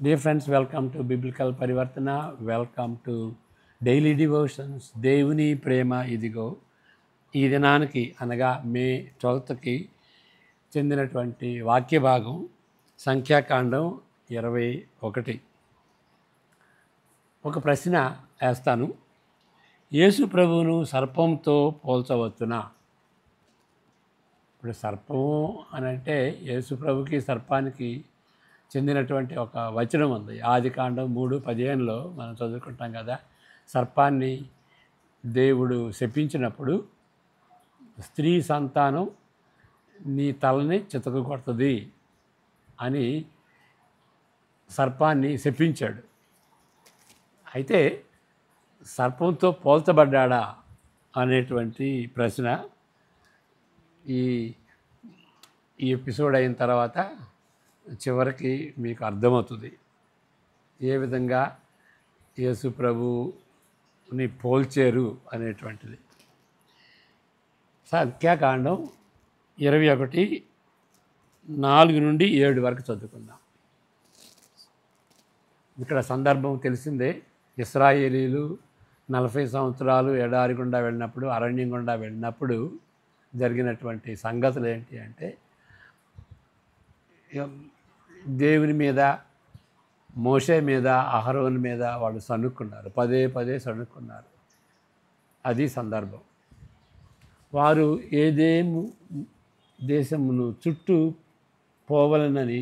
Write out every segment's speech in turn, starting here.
Dear friends, welcome to Biblical Parivartana. Welcome to Daily Devotions. దేవుని ప్రేమ ఇదిగో. ఈ దినానికి అనగా మే 12కి చెందినటువంటి వాక్య భాగం సంఖ్యాకాండం 21. ఒక ప్రశ్న వేస్తాను. యేసు ప్రభువును సర్పంతో పోల్చవచ్చునా? ఇప్పుడు సర్పము అని అంటే యేసు ప్రభుకి సర్పానికి చెందినటువంటి ఒక వచనం ఉంది. ఆదికాండం 3:15లో మనం చదువుకుంటాం కదా. సర్పాన్ని దేవుడు శపించినప్పుడు స్త్రీ సంతానం నీ తలని చితక కొడుతుంది అని సర్పాన్ని శపించాడు. అయితే సర్పంతో పోల్చబడ్డా అనేటువంటి ప్రశ్న ఈ ఎపిసోడ్ అయిన తర్వాత చివరికి మీకు అర్థమవుతుంది ఏ విధంగా యేసు ప్రభుని పోల్చారు అనేటువంటిది. సంఖ్యాకాండం 21:4-7 వరకు చదువుకుందాం. ఇక్కడ సందర్భం తెలిసిందే. ఇశ్రాయేలీలు 40 సంవత్సరాలు ఎడారి గుండా వెళ్ళినప్పుడు, అరణ్యం గుండా వెళ్ళినప్పుడు జరిగినటువంటి సంగతులు ఏంటి అంటే, దేవుని మీద, మోషే మీద, అహరోను మీద వాళ్ళు సణుక్కున్నారు. పదే సణుక్కున్నారు. అది సందర్భం. వారు ఏదేము దేశమును చుట్టూ పోవలనని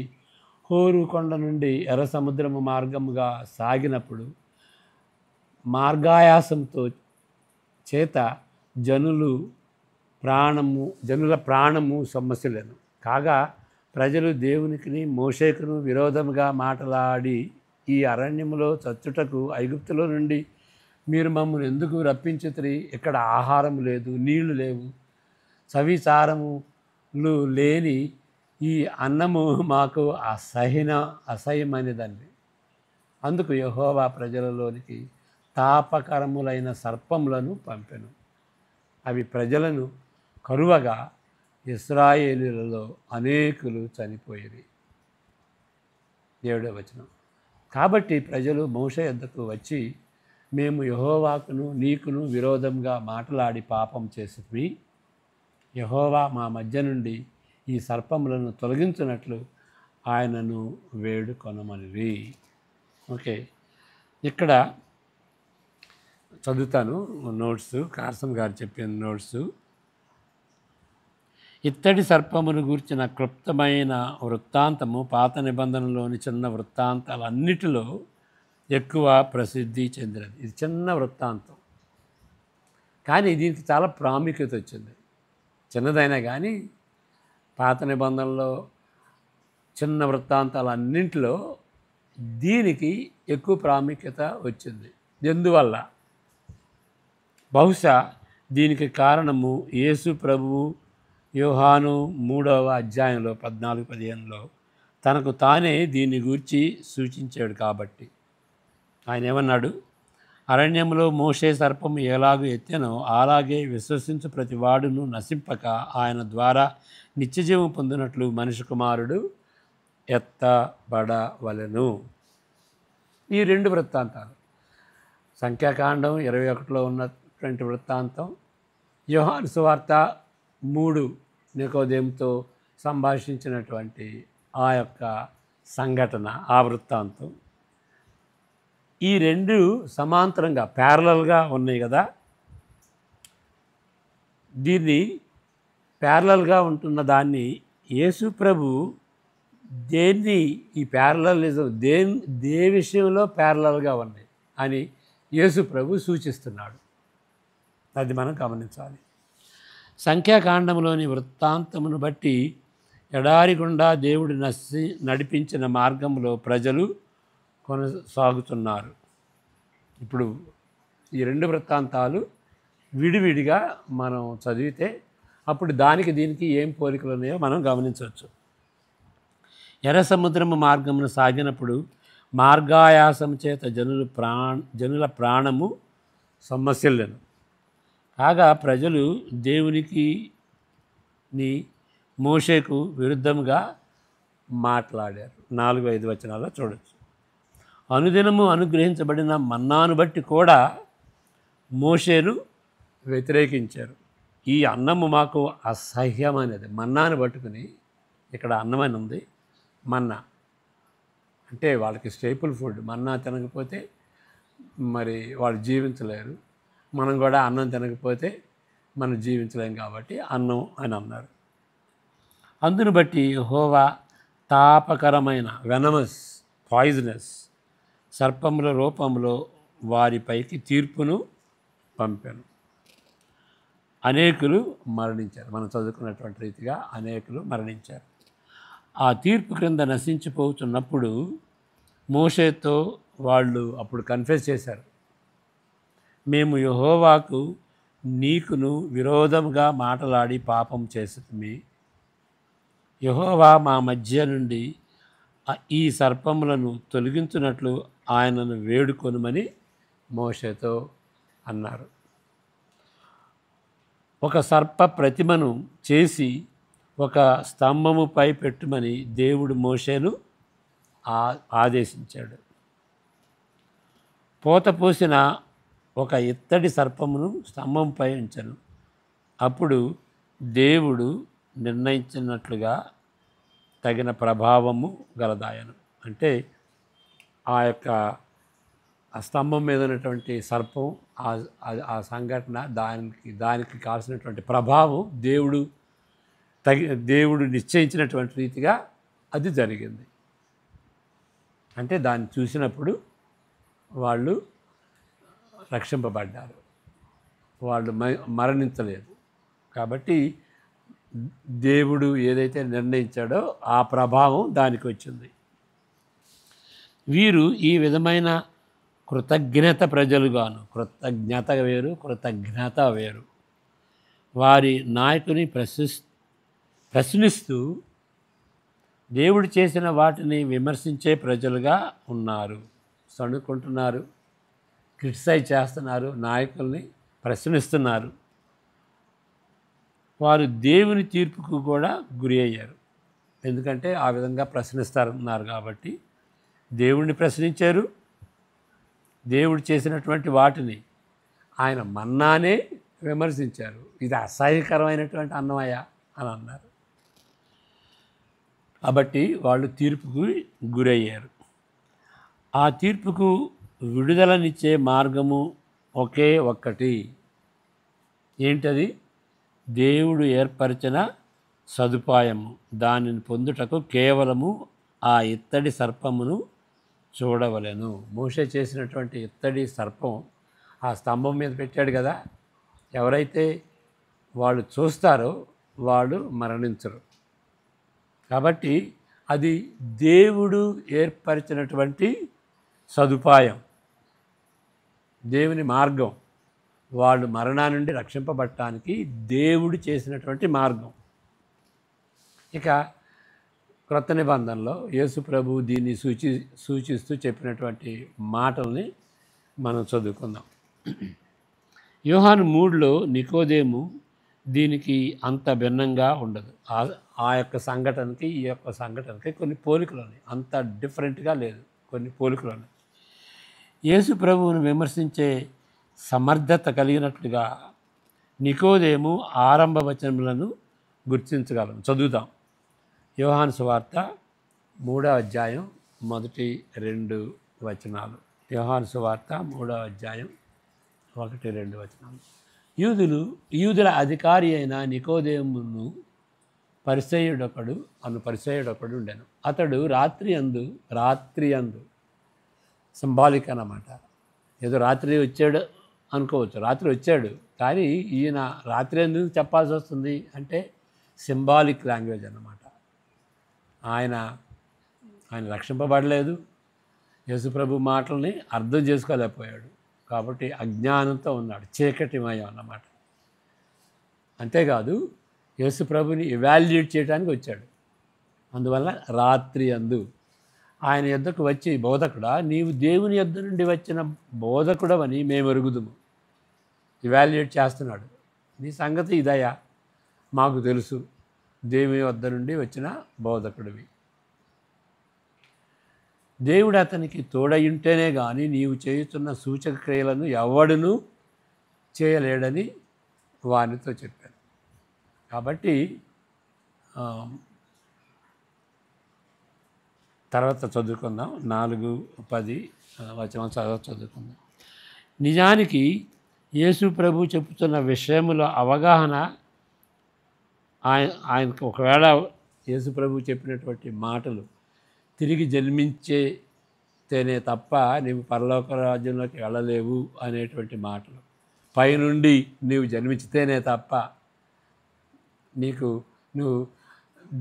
హోరు కొండ నుండి ఎర్ర సముద్రము మార్గముగా సాగినప్పుడు మార్గాయాసంతో చేత జనుల ప్రాణము సమస్యలను కాగా ప్రజలు దేవునికి మోషేకును విరోధముగా మాటలాడి, ఈ అరణ్యములో చచ్చుటకు ఐగుప్తులో నుండి మీరు మమ్మల్ని ఎందుకు రప్పించుతురి? ఇక్కడ ఆహారం లేదు, నీళ్లు లేవు, సవిచారములు లేని ఈ అన్నము మాకు అసహ్యమైనదండి. అందుకు యెహోవా ప్రజలలోనికి తాపకరములైన సర్పములను పంపెను. అవి ప్రజలను కరువగా ఇశ్రాయేలీలలో అనేకులు చనిపోయేది. 7వ వచనం. కాబట్టి ప్రజలు మోషే యొద్దకు వచ్చి, మేము యెహోవాకును నీకును విరోధంగా మాటలాడి పాపం చేసితిమి. యెహోవా మా మధ్య నుండి ఈ సర్పములను తొలగించినట్లు ఆయనను వేడుకొనమనిరి. ఓకే, ఇక్కడ చదువుతాను నోట్స్. కార్సన్ గారు చెప్పిన నోట్స్. ఇత్తడి సర్పమును గూర్చిన క్లుప్తమైన వృత్తాంతము పాత నిబంధనలోని చిన్న వృత్తాంతాలన్నిటిలో ఎక్కువ ప్రసిద్ధి చెందినది. ఇది చిన్న వృత్తాంతం, కానీ దీనికి చాలా ప్రాముఖ్యత వచ్చింది. చిన్నదైనా కానీ పాత నిబంధనలో చిన్న వృత్తాంతాలన్నింటిలో దీనికి ఎక్కువ ప్రాముఖ్యత వచ్చింది. ఎందువల్ల? బహుశా దీనికి కారణము యేసు ప్రభువు యోహాను 3వ అధ్యాయంలో 14-15లో తనకు తానే దీన్ని గూర్చి సూచించాడు కాబట్టి. ఆయన ఏమన్నాడు? అరణ్యంలో మోషే సర్పము ఎలాగూ ఎత్తెనో అలాగే విశ్వసించు ప్రతి వాడును నశింపక ఆయన ద్వారా నిత్యజీవం పొందినట్లు మనిషి కుమారుడు ఎత్తబడవలెను. ఈ 2 వృత్తాంతాలు, సంఖ్యాకాండం 21లో ఉన్నటువంటి వృత్తాంతం, యోహాను సువార్త 3 నికోదేముతో సంభాషించినటువంటి ఆ యొక్క సంఘటన, ఆ వృత్తాంతం, ఈ 2 సమాంతరంగా ప్యారలల్గా ఉన్నాయి కదా. దీన్ని ప్యారలల్గా ఉంటున్న దాన్ని యేసు ప్రభు దేన్ని, ఈ ప్యారలలిజం దే విషయంలో ప్యారలల్గా ఉన్నాయి అని యేసు ప్రభు సూచిస్తున్నాడు. అది మనం గమనించాలి. సంఖ్యాకాండంలోని వృత్తాంతమును బట్టి ఎడారి గుండా దేవుడు నడిపించిన మార్గంలో ప్రజలు కొనసాగుతున్నారు. ఇప్పుడు ఈ 2 వృత్తాంతాలు విడివిడిగా మనం చదివితే అప్పుడు దానికి దీనికి ఏం పోలికలు ఉన్నాయో మనం గమనించవచ్చు. ఎర్ర సముద్రము మార్గమును సాగినప్పుడు మార్గాయాసం చేత జనుల ప్రాణము సమస్యలను కాగా ప్రజలు దేవునికి మోషేకు విరుద్ధంగా మాట్లాడారు. 4-5 వచనాల్లో చూడొచ్చు. అనుదినము అనుగ్రహించబడిన మన్నాను బట్టి కూడా మోషేను వ్యతిరేకించారు. ఈ అన్నము మాకు అసహ్యమైనది. మన్నాను పట్టుకుని, ఇక్కడ అన్నమని ఉంది, మన్నా అంటే వాళ్ళకి స్టేపుల్ ఫుడ్. మన్నా తినకపోతే మరి వాళ్ళు జీవించలేరు. మనం కూడా అన్నం తినకపోతే మనం జీవించలేం కాబట్టి అన్నం అని అన్నారు. అందును బట్టి యెహోవా తాపకరమైన వెనమస్ పాయిజనస్ సర్పముల రూపంలో వారిపైకి తీర్పును పంపాను. అనేకులు మరణించారు. మనం చదువుకున్నటువంటి రీతిగా అనేకులు మరణించారు. ఆ తీర్పు క్రింద నశించిపోతున్నప్పుడు మోషేతో వాళ్ళు అప్పుడు కన్ఫెస్ చేశారు, మేము యెహోవాకు నీకును విరోధముగా మాటలాడి పాపం చేసితిమి. యెహోవా మా మధ్య నుండి ఈ సర్పములను తొలగించున్నట్లు ఆయనను వేడుకొనుమని మోషేతో అన్నారు. ఒక సర్ప ప్రతిమను చేసి ఒక స్తంభముపై పెట్టుమని దేవుడు మోషేను ఆదేశించాడు. పోత పోసిన ఒక ఇత్తడి సర్పమును స్తంభంపై ఉంచెను. అప్పుడు దేవుడు నిర్ణయించినట్లుగా తగిన ప్రభావము గలదాయను. అంటే ఆ యొక్క ఆ స్తంభం మీద ఉన్నటువంటి సర్పం, ఆ సంఘటన, దానికి కావాల్సినటువంటి ప్రభావం దేవుడు నిశ్చయించినటువంటి రీతిగా అది జరిగింది. అంటే దాన్ని చూసినప్పుడు వాళ్ళు రక్షింపబడ్డారు, వాళ్ళు మరణించలేదు. కాబట్టి దేవుడు ఏదైతే నిర్ణయించాడో ఆ ప్రభావం దానికి వచ్చింది. వీరు ఈ విధమైన కృతజ్ఞత ప్రజలుగాను, కృతజ్ఞత వేరు కృతజ్ఞత వేరు, వారి నాయకుని ప్రశ్నిస్తూ దేవుడు చేసిన వాటిని విమర్శించే ప్రజలుగా ఉన్నారు. సణుకుంటున్నారు, క్రిటిసైజ్ చేస్తున్నారు, నాయకుల్ని ప్రశ్నిస్తున్నారు. వారు దేవుని తీర్పుకు కూడా గురి అయ్యారు. ఎందుకంటే ఆ విధంగా ప్రశ్నిస్తున్నారు కాబట్టి దేవుడిని ప్రశ్నించారు. దేవుడు చేసినటువంటి వాటిని, ఆయన మన్నానే విమర్శించారు. ఇది అసహ్యకరమైనటువంటి అన్నమయ్య అని అన్నారు. కాబట్టి వాళ్ళు తీర్పుకు గురయ్యారు. ఆ తీర్పుకు విడుదలనిచ్చే మార్గము ఒకే ఒక్కటి. ఏంటది? దేవుడు ఏర్పరిచిన సదుపాయము. దానిని పొందుటకు కేవలము ఆ ఇత్తడి సర్పమును చూడవలెను. మోషే చేసినటువంటి ఇత్తడి సర్పం ఆ స్తంభం మీద పెట్టాడు కదా, ఎవరైతే వాళ్ళు చూస్తారో వాళ్ళు మరణించరు. కాబట్టి అది దేవుడు ఏర్పరిచినటువంటి సదుపాయం, దేవుని మార్గం. వాళ్ళు మరణా నుండి రక్షింపబడటానికి దేవుడు చేసినటువంటి మార్గం. ఇక క్రొత్త నిబంధనలో యేసు ప్రభువు దీన్ని సూచిస్తూ చెప్పినటువంటి మాటల్ని మనం చదువుకుందాం. యోహాను 3లో నికోదేము దీనికి అంత భిన్నంగా ఉండదు. ఆ యొక్క సంఘటనకి ఈ యొక్క సంఘటనకి కొన్ని పోలికలు ఉన్నాయి. అంత డిఫరెంట్గా లేదు, కొన్ని పోలికలు ఉన్నాయి. యేసు ప్రభువును విమర్శించే సమర్థత కలిగినట్లుగా నికోదేము ఆరంభ వచనములను గుర్తించగలం. చదువుతాం. యోహాను సువార్త 3వ అధ్యాయం 1-2 వచనాలు. యోహాను సువార్త 3వ అధ్యాయం 1-2 వచనాలు. యూదుల అధికారి అయిన నికోదేమును పరిసయ్యుడొకడు ఉండెను. అతడు రాత్రి అందు సింబాలిక్ అన్నమాట. ఏదో రాత్రి వచ్చాడు అనుకోవచ్చు. రాత్రి వచ్చాడు, కానీ ఈయన రాత్రి ఎందుకు చెప్పాల్సి వస్తుంది అంటే సింబాలిక్ లాంగ్వేజ్ అన్నమాట. ఆయన రక్షింపబడలేదు, యేసుప్రభు మాటల్ని అర్థం చేసుకోలేకపోయాడు. కాబట్టి అజ్ఞానంతో ఉన్నాడు, చీకటిమయం అన్నమాట. అంతేకాదు యేసుప్రభుని ఎవాల్యుయేట్ చేయడానికి వచ్చాడు. అందువల్ల రాత్రి అందు ఆయన యొద్దకు వచ్చి, బోధకుడా, నీవు దేవుని యొద్ద నుండి వచ్చిన బోధకుడవని మేము ఎరుగుదుము. ఇవాల్యుయేట్ చేస్తున్నాడు. నీ సంగతి ఇదయా, మాకు తెలుసు, దేవుని వద్ద నుండి వచ్చిన బోధకుడివి. దేవుడు అతనికి తోడయుంటేనే కానీ నీవు చేయుతున్న సూచక క్రియలను ఎవడునూ చేయలేడని వానితో చెప్పాను. కాబట్టి తర్వాత చదువుకుందాం. 4-10 వచనం చదువుకుందాం. నిజానికి యేసు ప్రభు చెబుతున్న విషయముల అవగాహన ఆయనకు ఒకవేళ యేసు ప్రభు చెప్పినటువంటి మాటలు తిరిగి జన్మించేతేనే తప్ప నీవు పరలోక రాజ్యంలోకి వెళ్ళలేవు అనేటువంటి మాటలు, పైనుండి నీవు జన్మించితేనే తప్ప నువ్వు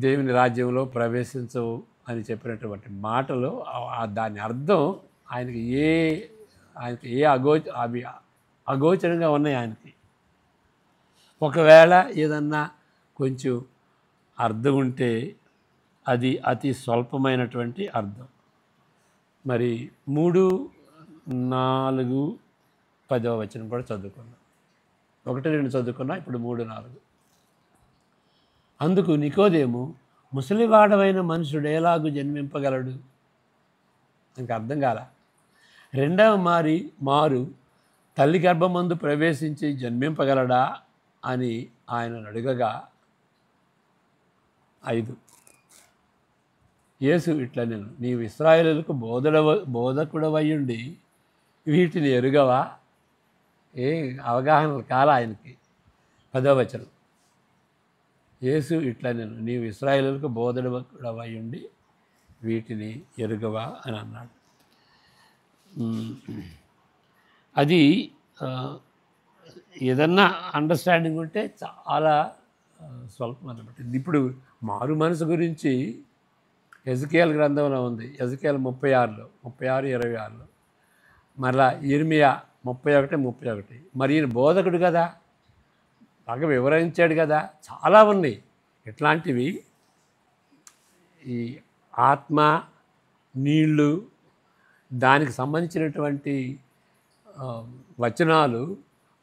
దేవుని రాజ్యంలో ప్రవేశించవు అని చెప్పినటువంటి మాటలు, దాని అర్థం ఆయనకి ఏ అవి అగోచరంగా ఉన్నాయి ఆయనకి. ఒకవేళ ఏదన్నా కొంచెం అర్థం ఉంటే అది అతి స్వల్పమైనటువంటి అర్థం. మరి 3-4 వచనం కూడా చదువుకున్నాం. 1-2 చదువుకున్నా, ఇప్పుడు 3-4. అందుకు నికోదేము, ముసలివాడవైన మనుషుడు ఎలాగూ జన్మింపగలడు? ఇంక అర్థం కాల. రెండవ మారు తల్లి గర్భమందు ప్రవేశించి జన్మింపగలడా అని ఆయనను అడగగా 5 యేసు ఇట్లా నేను నీవు ఇశ్రాయేలులకు బోధకుడవయ్యుండి వీటిని ఎరుగవా? అవగాహన కాల ఆయనకి. 10వ వచనం, యేసు ఇట్లా నేను నీవు ఇశ్రాయేలులకు బోధకుడవయ్యుండి వీటిని ఎరుగవా అని అన్నాడు. అది ఏదన్నా అండర్స్టాండింగ్ ఉంటే చాలా స్వల్పం అన్నమాట. ఇప్పుడు మారు మనసు గురించి ఎజెకియల్ గ్రంథంలో ఉంది. ఎజెకియల్ 36:26-26. మరలా ఇర్మియా 31:31. మరి ఈయన బోధకుడు కదా, బాగా వివరించాడు కదా. చాలా ఉన్నాయి ఇట్లాంటివి. ఈ ఆత్మ, నీళ్ళు, దానికి సంబంధించినటువంటి వచనాలు,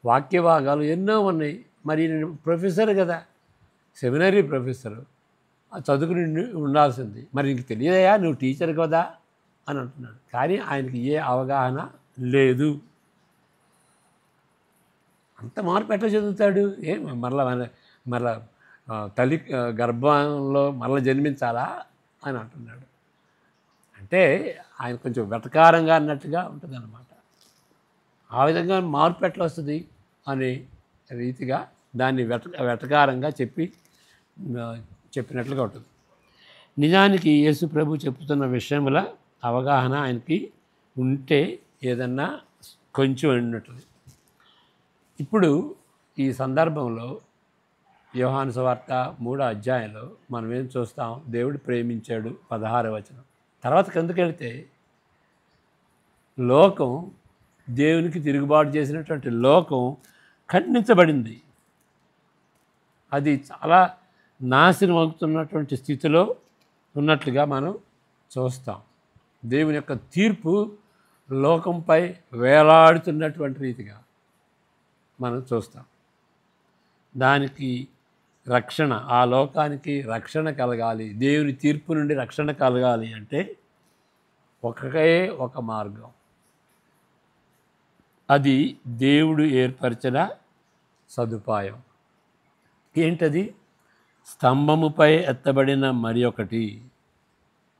వాక్యభాగాలు ఎన్నో ఉన్నాయి. మరి నేను ప్రొఫెసర్ కదా, సెమినరీ ప్రొఫెసరు, చదువుకుని ఉండాల్సింది. మరి నీకు తెలియదయా, నువ్వు టీచర్ కదా అని అంటున్నాడు. కానీ ఆయనకి ఏ అవగాహన లేదు. అంత మార్పు ఎట్లా చదువుతాడు? మరలా తల్లి గర్భంలో మరలా జన్మించాలా అని అంటున్నాడు. అంటే ఆయన కొంచెం వెటకారంగా అన్నట్టుగా ఉంటుంది అన్నమాట. ఆ విధంగా మార్పు ఎట్లా వస్తుంది అనే రీతిగా దాన్ని వెటకారంగా చెప్పినట్లుగా ఉంటుంది. నిజానికి యేసు ప్రభు చెప్తున్న విషయముల అవగాహన ఆయనకి ఉంటే ఏదన్నా కొంచెం ఉన్నట్టు. ఇప్పుడు ఈ సందర్భంలో యోహాను సువార్త 3వ అధ్యాయంలో మనం ఏం చూస్తాం? దేవుడు ప్రేమించాడు 16వ వచనం. తర్వాత కిందకి వెళితే లోకం, దేవునికి తిరుగుబాటు చేసినటువంటి లోకం ఖండించబడింది. అది చాలా నాశనం అవుతున్నటువంటి స్థితిలో ఉన్నట్లుగా మనం చూస్తాం. దేవుని యొక్క తీర్పు లోకంపై వేలాడుతున్నటువంటి రీతిగా మనం చూస్తాం. దానికి రక్షణ, ఆ లోకానికి రక్షణ కలగాలి, దేవుని తీర్పు నుండి రక్షణ కలగాలి అంటే ఒకే ఒక మార్గం. అది దేవుడు ఏర్పరిచిన సదుపాయం. ఏంటది? స్తంభముపై ఎత్తబడిన మరి ఒకటి.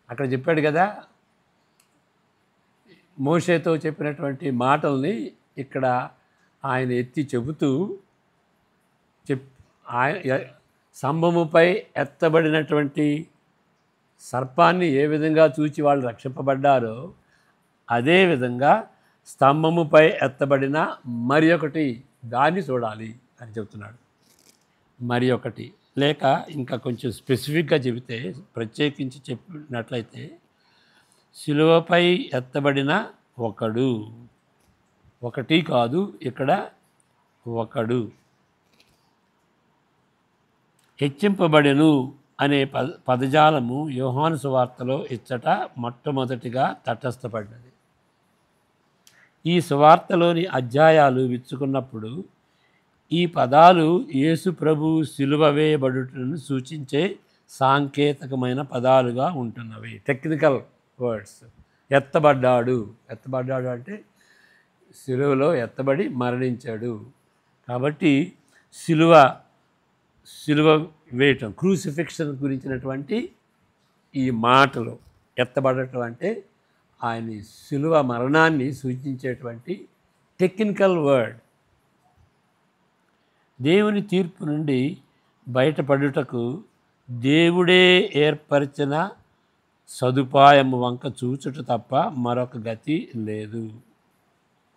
అక్కడ చెప్పాడు కదా, మోషేతో చెప్పినటువంటి మాటల్ని ఇక్కడ ఆయన ఎత్తి చెబుతూ స్తంభముపై ఎత్తబడినటువంటి సర్పాన్ని ఏ విధంగా చూచి వాళ్ళు రక్షింపబడ్డారో అదేవిధంగా స్తంభముపై ఎత్తబడిన మరి ఒకటి, దాన్ని చూడాలి అని చెబుతున్నాడు. మరి ఒకటి, లేక ఇంకా కొంచెం స్పెసిఫిక్గా చెబితే, ప్రత్యేకించి చెప్పినట్లయితే శిలువపై ఎత్తబడిన ఒకడు, ఒకటి కాదు, ఇక్కడ ఒకడు. హెచ్చింపబడెను అనే పదజాలము యోహాను సువార్తలో ఇచ్చట మొట్టమొదటిగా తటస్థపడ్డది. ఈ సువార్తలోని అధ్యాయాలు విచ్చుకున్నప్పుడు ఈ పదాలు యేసు ప్రభు సిలువ వేయబడుటను సూచించే సాంకేతికమైన పదాలుగా ఉంటున్నవి, టెక్నికల్ వర్డ్స్. ఎత్తబడ్డాడు. ఎత్తబడ్డాడు అంటే సిలువలో ఎత్తబడి మరణించాడు. కాబట్టి సిలువ సిలువ వేయటం, క్రూసిఫిక్షన్ గురించినటువంటి ఈ మాటలు, ఎత్తబడటం అంటే ఆయన సిలువ మరణాన్ని సూచించేటువంటి టెక్నికల్ వర్డ్. దేవుని తీర్పు నుండి బయటపడుటకు దేవుడే ఏర్పరిచిన సదుపాయము వంక చూచుట తప్ప మరొక గతి లేదు.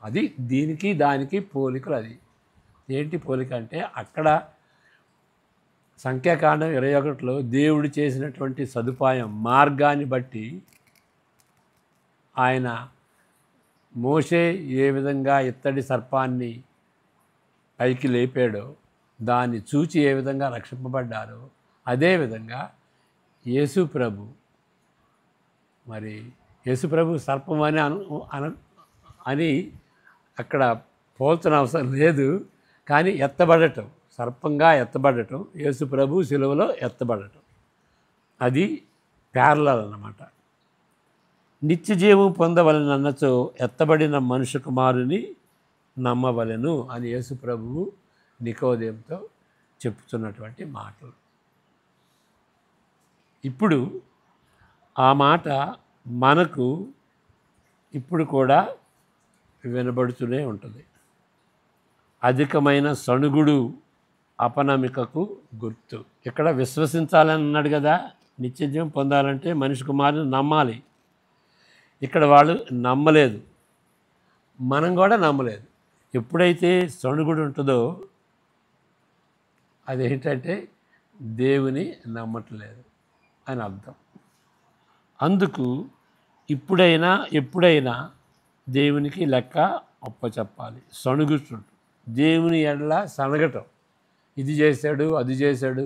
అది దీనికి దానికి పోలికలు. అది ఏంటి పోలిక అంటే, అక్కడ సంఖ్యాకాండం 21లో దేవుడు చేసినటువంటి సదుపాయం, మార్గాన్ని బట్టి ఆయన మోషే ఏ విధంగా ఇత్తడి సర్పాన్ని పైకి లేపాడో, దాన్ని చూచి ఏ విధంగా రక్షింపబడ్డారో, అదేవిధంగా యేసుప్రభు, మరి యేసుప్రభు సర్పం అని అక్కడ పోల్చిన అవసరం లేదు, కానీ ఎత్తబడటం, సర్పంగా ఎత్తబడటం, యేసుప్రభు సిలువలో ఎత్తబడటం, అది ప్యారలల్ అన్నమాట. నిత్యజీవం పొందవలనన్నచో ఎత్తబడిన మనుష్య కుమారుని నమ్మవలెను అని యేసుప్రభువు నికోదేముతో చెప్తున్నటువంటి మాటలు. ఇప్పుడు ఆ మాట మనకు ఇప్పుడు కూడా వినబడుతూనే ఉంటుంది. అధికమైన సణుగుడు అపనమ్మికకు గుర్తు. ఇక్కడ విశ్వసించాలని అన్నాడు కదా, నిత్యజీవం పొందాలంటే మనిషి కుమారుని నమ్మాలి. ఇక్కడ వాళ్ళు నమ్మలేదు, మనం కూడా నమ్మలేదు. ఎప్పుడైతే సణుగుడు ఉంటుందో అదేంటంటే దేవుని నమ్మట్లేదు అని అర్థం. అందుకు ఇప్పుడైనా ఎప్పుడైనా దేవునికి లెక్క అప్పచెప్పాలి. సణుగుతుంటు దేవుని ఎడల సనగటం, ఇది చేశాడు అది చేశాడు,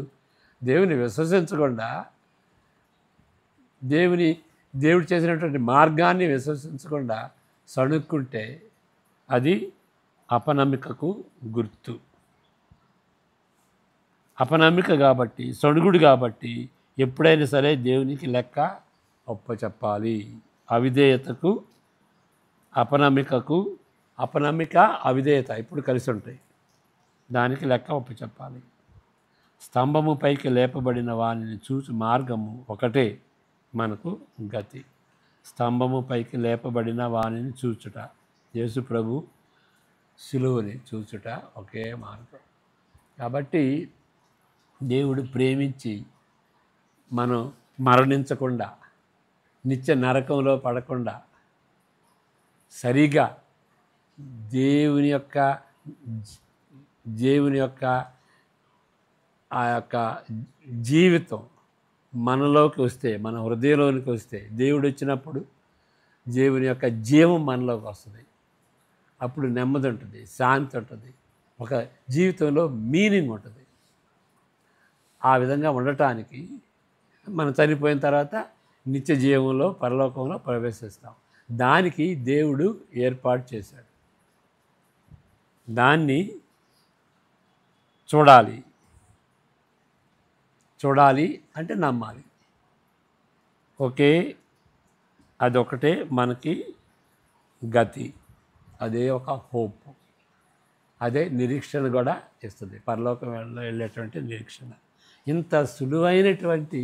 దేవుని విశ్వసించకుండా దేవుడు చేసినటువంటి మార్గాన్ని విశ్వసించకుండా సణుక్కుంటే అది అపనమ్మికకు గుర్తు. అపనమ్మిక కాబట్టి, సణుగుడు కాబట్టి ఎప్పుడైనా సరే దేవునికి లెక్క అప్పచెప్పాలి. అవిధేయతకు, అపనమ్మిక అవిధేయత ఇప్పుడు కలిసి ఉంటాయి, దానికి లెక్క అప్పచెప్పాలి. స్తంభము పైకి లేపబడిన వానిని చూసి మార్గము ఒకటే మనకు గతి. స్తంభము పైకి లేపబడిన వానిని చూచుట, యేసు ప్రభు సిలువని చూచుట ఒకే మార్గం. కాబట్టి దేవుడు ప్రేమించి మనం మరణించకుండా, నిత్య నరకంలో పడకుండా, సరిగా దేవుని యొక్క ఆ యొక్క జీవితం మనలోకి వస్తే, మన హృదయంలోనికి వస్తే, దేవుడు వచ్చినప్పుడు దేవుని యొక్క జీవం మనలోకి వస్తుంది. అప్పుడు నెమ్మది ఉంటుంది, శాంతి ఉంటుంది, ఒక జీవితంలో మీనింగ్ ఉంటుంది. ఆ విధంగా ఉండటానికి మనం చనిపోయిన తర్వాత నిత్య జీవంలో, పరలోకంలో ప్రవేశిస్తాం. దానికి దేవుడు ఏర్పాటు చేశాడు. దాన్ని చూడాలి అంటే నమ్మాలి. అదొకటే మనకి గతి, అదే ఒక హోప్, అదే నిరీక్షణ కూడా ఇస్తుంది, పరలోకం వెళ్ళేటువంటి నిరీక్షణ. ఇంత సులువైనటువంటి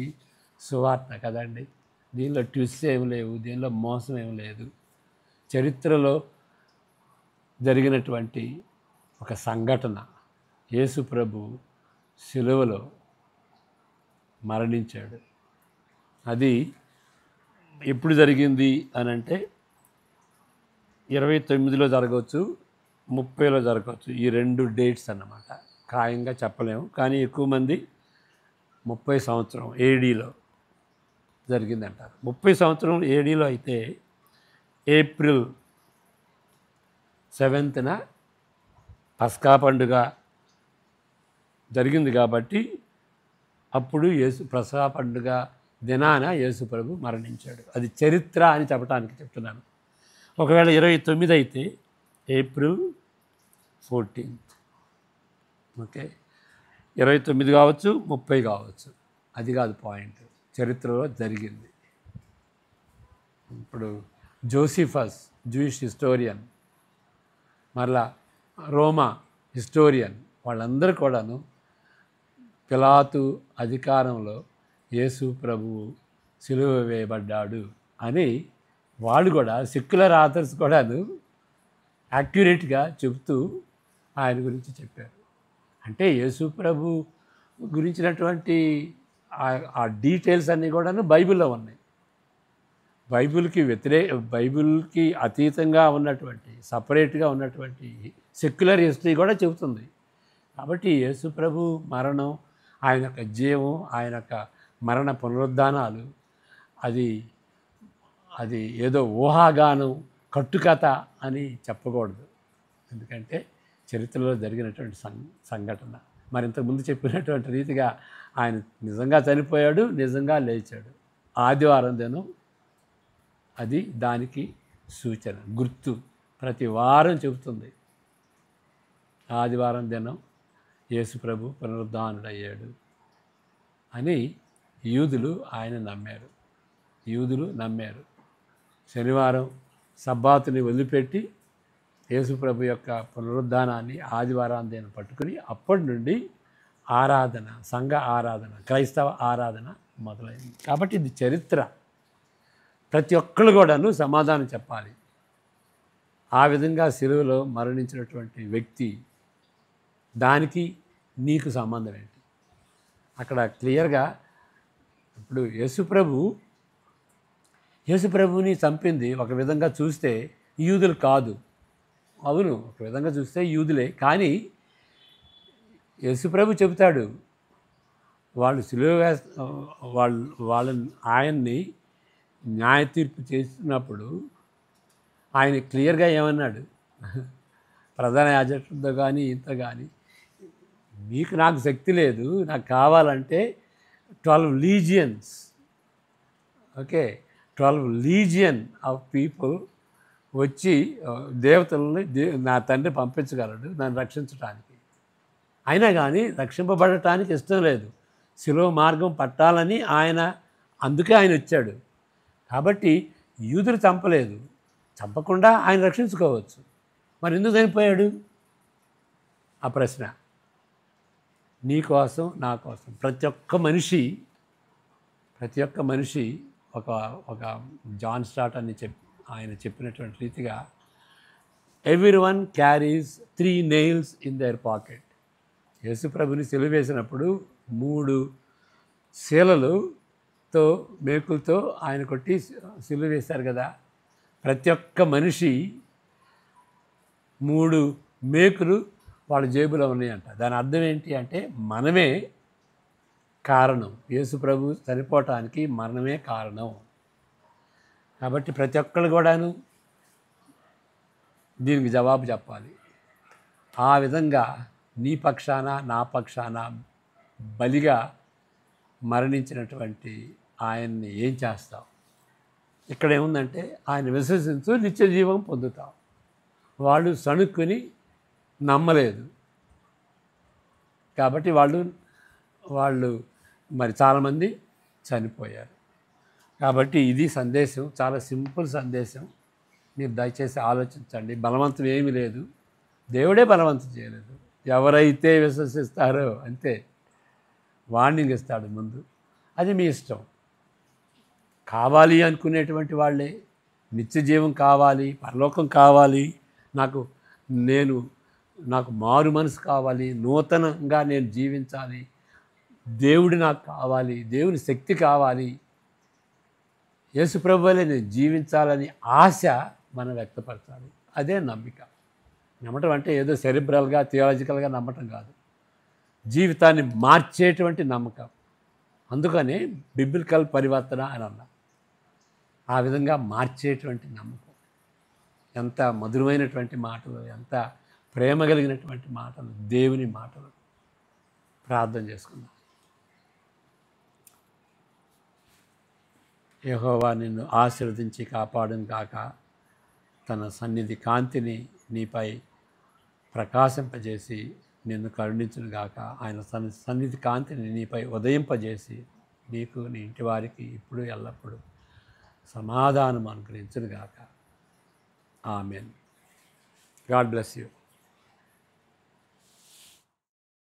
సువార్త కదండి. దీనిలో ట్విస్ట్ ఏమి లేవు, దీనిలో మోసం ఏమి లేదు. చరిత్రలో జరిగినటువంటి ఒక సంఘటన, యేసు ప్రభు సిలువలో మరణించాడు. అది ఎప్పుడు జరిగింది అని అంటే 29లో జరగవచ్చు, 30లో జరగవచ్చు. ఈ 2 డేట్స్ అన్నమాట. ఖాయంగా చెప్పలేము, కానీ ఎక్కువ మంది 30 సంవత్సరం ఏడీలో జరిగిందంటారు. 30 సంవత్సరం ఏడీలో అయితే ఏప్రిల్ 7న పస్కా పండుగ జరిగింది కాబట్టి అప్పుడు పస్కా పండుగ దినాన యేసు ప్రభు మరణించాడు. అది చరిత్ర అని చెప్పడానికి చెప్తున్నాను. ఒకవేళ 29 అయితే ఏప్రిల్ 14th, ఓకే, 29 కావచ్చు, 30 కావచ్చు, అది కాదు పాయింట్, చరిత్రలో జరిగింది. ఇప్పుడు జోసిఫస్ జూయిష్ హిస్టోరియన్, మరలా రోమా హిస్టోరియన్, వాళ్ళందరూ కూడాను పిలాతు అధికారంలో యేసు ప్రభువు సిలువ వేయబడ్డాడు అని వాళ్ళు కూడా సెక్యులర్ ఆథర్స్ కూడాను యాక్యురేట్గా చెబుతూ ఆయన గురించి చెప్పారు. అంటే యేసు ప్రభు గురించినటువంటి ఆ డీటెయిల్స్ అన్నీ కూడాను బైబిల్లో ఉన్నాయి. బైబిల్కి అతీతంగా ఉన్నటువంటి సపరేట్గా ఉన్నటువంటి సెక్యులర్ హిస్టరీ కూడా చెబుతుంది. కాబట్టి యేసు ప్రభు మరణం, ఆయన యొక్క జీవం, ఆయన యొక్క మరణ పునరుద్ధానాలు అది ఏదో ఊహాగానం, కట్టుకథ అని చెప్పకూడదు. ఎందుకంటే చరిత్రలో జరిగినటువంటి సంఘటన. మరి ఇంతకుముందు చెప్పినటువంటి రీతిగా ఆయన నిజంగా చనిపోయాడు, నిజంగా లేచాడు. ఆదివారం దినం అది దానికి సూచన, గుర్తు. ప్రతి వారం చెబుతుంది ఆదివారం దినం యేసు ప్రభు పునరుద్ధానుడయ్యాడు అని యూదులు నమ్మారు. శనివారం సబ్బాతుని వదిలిపెట్టి యేసు ప్రభు యొక్క పునరుద్ధానాన్ని ఆదివారం దినం పట్టుకుని అప్పటి నుండి ఆరాధన, సంఘ ఆరాధన, క్రైస్తవ ఆరాధన మొదలైంది. కాబట్టి ఇది చరిత్ర. ప్రతి ఒక్కళ్ళు కూడాను సమాధానం చెప్పాలి. ఆ విధంగా సిలువలో మరణించినటువంటి వ్యక్తి, దానికి నీకు సంబంధం ఏంటి? అక్కడ క్లియర్గా ఇప్పుడు యేసు ప్రభుని చంపింది ఒక విధంగా చూస్తే యూదులు కాదు. అవును, ఒక విధంగా చూస్తే యూదులే. కానీ యేసు ప్రభు చెబుతాడు, వాళ్ళు సిలువ ఆయన్ని న్యాయ తీర్పు చేసినప్పుడు ఆయన క్లియర్గా ఏమన్నాడు, ప్రధాన యాజకుడితో కానీ ఇంత కానీ మీకు నాకు శక్తి లేదు, నాకు కావాలంటే 12 లీజియన్స్, ఓకే, 12 లీజియన్ ఆఫ్ పీపుల్ వచ్చి దేవతలని నా తండ్రి పంపించగలడు నన్ను రక్షించడానికి. అయినా కానీ రక్షింపబడటానికి ఇష్టం లేదు, శిలువ మార్గం పట్టాలని అందుకే ఆయన వచ్చాడు. కాబట్టి యూదులు చంపలేదు, చంపకుండా ఆయన రక్షించుకోవచ్చు. మరి ఎందుకు చనిపోయాడు? ఆ ప్రశ్న నీ కోసం, నా కోసం. ప్రతి ఒక్క మనిషి ఒక జాన్ స్టార్ట్ అని ఆయన చెప్పినటువంటి రీతిగా everyone carries 3 nails in their pocket. Yesu ప్రభుని సిలువ వేసినప్పుడు 3 శీలలతో మేకులతో ఆయన కొట్టి సిలువ వేశారు కదా. ప్రతి ఒక్క మనిషి 3 మేకులు వాళ్ళ జేబులో ఉన్నాయంట. దాని అర్థం ఏంటి అంటే మనమే కారణం. యేసు ప్రభు చనిపోవటానికి మనమే కారణం. కాబట్టి ప్రతి ఒక్కళ్ళు కూడాను దీనికి జవాబు చెప్పాలి. ఆ విధంగా నీ పక్షాన, నా పక్షాన బలిగా మరణించినటువంటి ఆయన్ని ఏం చేస్తావు? ఇక్కడ ఏముందంటే ఆయన విశ్వసించు, నిత్య జీవం పొందుతావు. వాళ్ళు సణుక్కుని నమ్మలేదు కాబట్టి వాళ్ళు మరి చాలామంది చనిపోయారు. కాబట్టి ఇది సందేశం, చాలా సింపుల్ సందేశం. మీరు దయచేసి ఆలోచించండి. బలవంతం ఏమీ లేదు, దేవుడే బలవంతం చేయలేదు. ఎవరైతే విశ్వసిస్తారో అంతే, వార్నింగ్ ఇస్తాడు ముందు. అది మీ ఇష్టం. కావాలి అనుకునేటువంటి వాళ్ళే, నిత్య జీవం కావాలి, పరలోకం కావాలి, నాకు మారు మనసు కావాలి, నూతనంగా నేను జీవించాలి, దేవుడు నాకు కావాలి, దేవుని శక్తి కావాలి, యేసు ప్రభువులే నేను జీవించాలని ఆశ మనం వ్యక్తపరచాలి. అదే నమ్మిక. నమ్మటం అంటే ఏదో సెరిబ్రల్గా, థియాలజికల్గా నమ్మటం కాదు, జీవితాన్ని మార్చేటువంటి నమ్మకం. అందుకనే బిబ్లికల్ పరివర్తన అని అన్నా. ఆ విధంగా మార్చేటువంటి నమ్మకం. ఎంత మధురమైనటువంటి మాటలు, ఎంత ప్రేమ కలిగినటువంటి మాటలు, దేవుని మాటలు. ప్రార్థన చేసుకుందాం. యెహోవా నిన్ను ఆశీర్వదించి కాపాడును గాక. తన సన్నిధి కాంతిని నీపై ప్రకాశింపజేసి నిన్ను కరుణించును గాక. ఆయన సన్నిధి కాంతిని నీపై ఉదయింపజేసి నీకు, నీ ఇంటి వారికి ఇప్పుడు ఎల్లప్పుడూ సమాధానం అనుగ్రహించును గాక. ఆమెన్. God bless you.